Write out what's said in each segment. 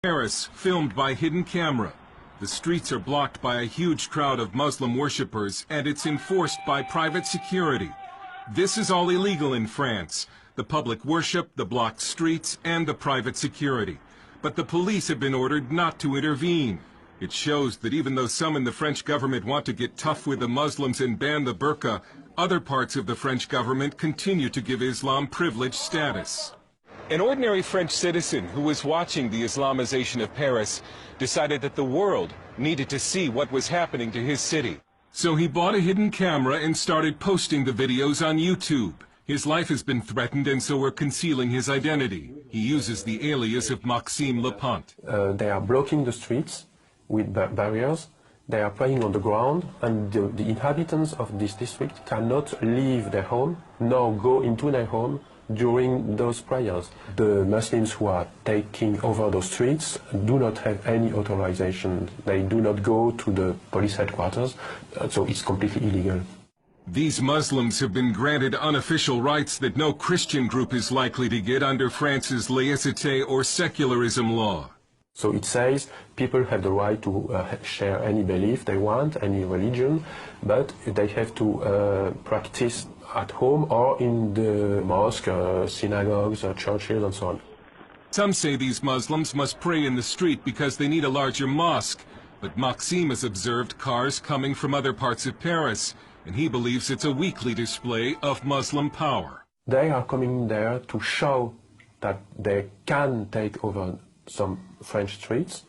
Paris, filmed by hidden camera. The streets are blocked by a huge crowd of Muslim worshippers, and it's enforced by private security. This is all illegal in France. The public worship, the blocked streets, and the private security. But the police have been ordered not to intervene. It shows that even though some in the French government want to get tough with the Muslims and ban the burqa, other parts of the French government continue to give Islam privileged status. An ordinary French citizen who was watching the Islamization of Paris decided that the world needed to see what was happening to his city. So he bought a hidden camera and started posting the videos on YouTube. His life has been threatened, and so we're concealing his identity. He uses the alias of Maxime Lepant. They are blocking the streets with barriers. They are praying on the ground, and the inhabitants of this district cannot leave their home nor go into their home during those prayers. The Muslims who are taking over those streets do not have any authorization. They do not go to the police headquarters, so it's completely illegal. These Muslims have been granted unofficial rights that no Christian group is likely to get under France's laïcité or secularism law. So it says people have the right to share any belief they want, any religion, but they have to practice at home or in the mosque, synagogues, churches, and so on. Some say these Muslims must pray in the street because they need a larger mosque, but Maxime has observed cars coming from other parts of Paris, and he believes it's a weekly display of Muslim power. They are coming there to show that they can take over some French streets,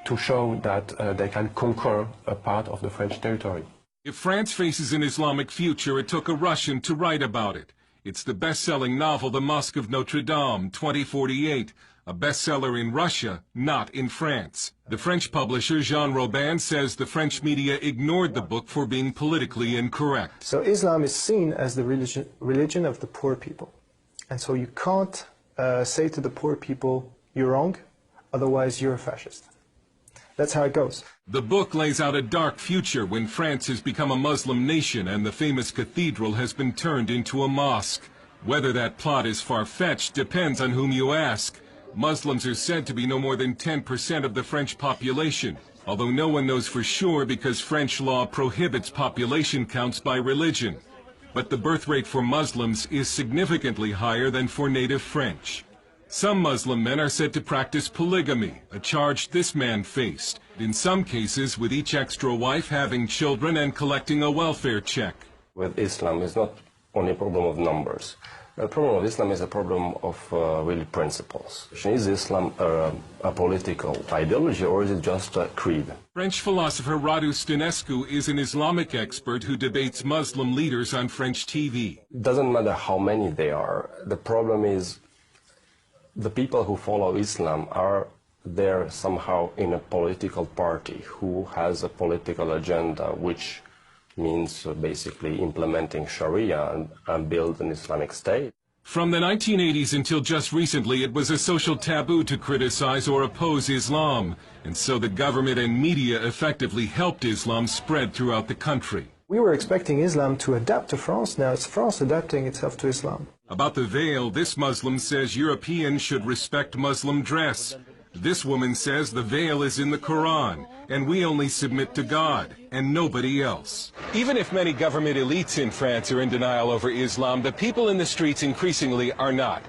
to show that they can conquer a part of the French territory. If France faces an Islamic future, it took a Russian to write about it. It's the best-selling novel The Mosque of Notre Dame, 2048, a bestseller in Russia, not in France. The French publisher Jean Robin says the French media ignored the book for being politically incorrect. So Islam is seen as the religion of the poor people. And so you can't say to the poor people, you're wrong, otherwise you're a fascist. That's how it goes. The book lays out a dark future when France has become a Muslim nation and the famous cathedral has been turned into a mosque. Whether that plot is far-fetched depends on whom you ask. Muslims are said to be no more than 10% of the French population, although no one knows for sure because French law prohibits population counts by religion. But the birth rate for Muslims is significantly higher than for native French. Some Muslim men are said to practice polygamy, a charge this man faced, in some cases with each extra wife having children and collecting a welfare check. With Islam, it's not only a problem of numbers. The problem of Islam is a problem of really principles. Is Islam a political ideology, or is it just a creed? French philosopher Radu Stănescu is an Islamic expert who debates Muslim leaders on French TV. It doesn't matter how many they are. The problem is the people who follow Islam are there somehow in a political party who has a political agenda, which means basically implementing Sharia and build an Islamic state. From the 1980s until just recently, it was a social taboo to criticize or oppose Islam, and so the government and media effectively helped Islam spread throughout the country. We were expecting Islam to adapt to France. Now it's France adapting itself to Islam. About the veil, this Muslim says Europeans should respect Muslim dress. This woman says the veil is in the Quran, and we only submit to God, and nobody else. Even if many government elites in France are in denial over Islam, the people in the streets increasingly are not.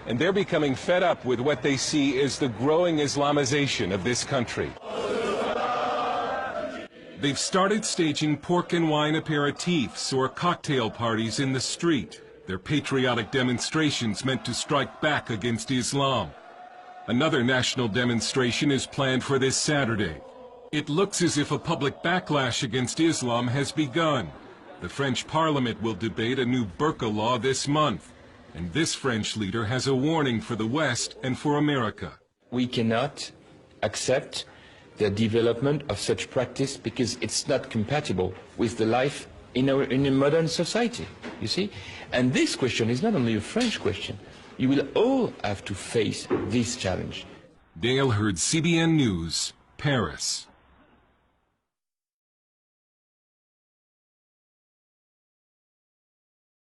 And they're becoming fed up with what they see as the growing Islamization of this country. They've started staging pork and wine aperitifs or cocktail parties in the street. They're patriotic demonstrations meant to strike back against Islam. Another national demonstration is planned for this Saturday. It looks as if a public backlash against Islam has begun. The French Parliament will debate a new burqa law this month. And this French leader has a warning for the West and for America. We cannot accept the development of such practice because it's not compatible with the life in a modern society, you see? And this question is not only a French question. You will all have to face this challenge. Dale Hurd, CBN News, Paris.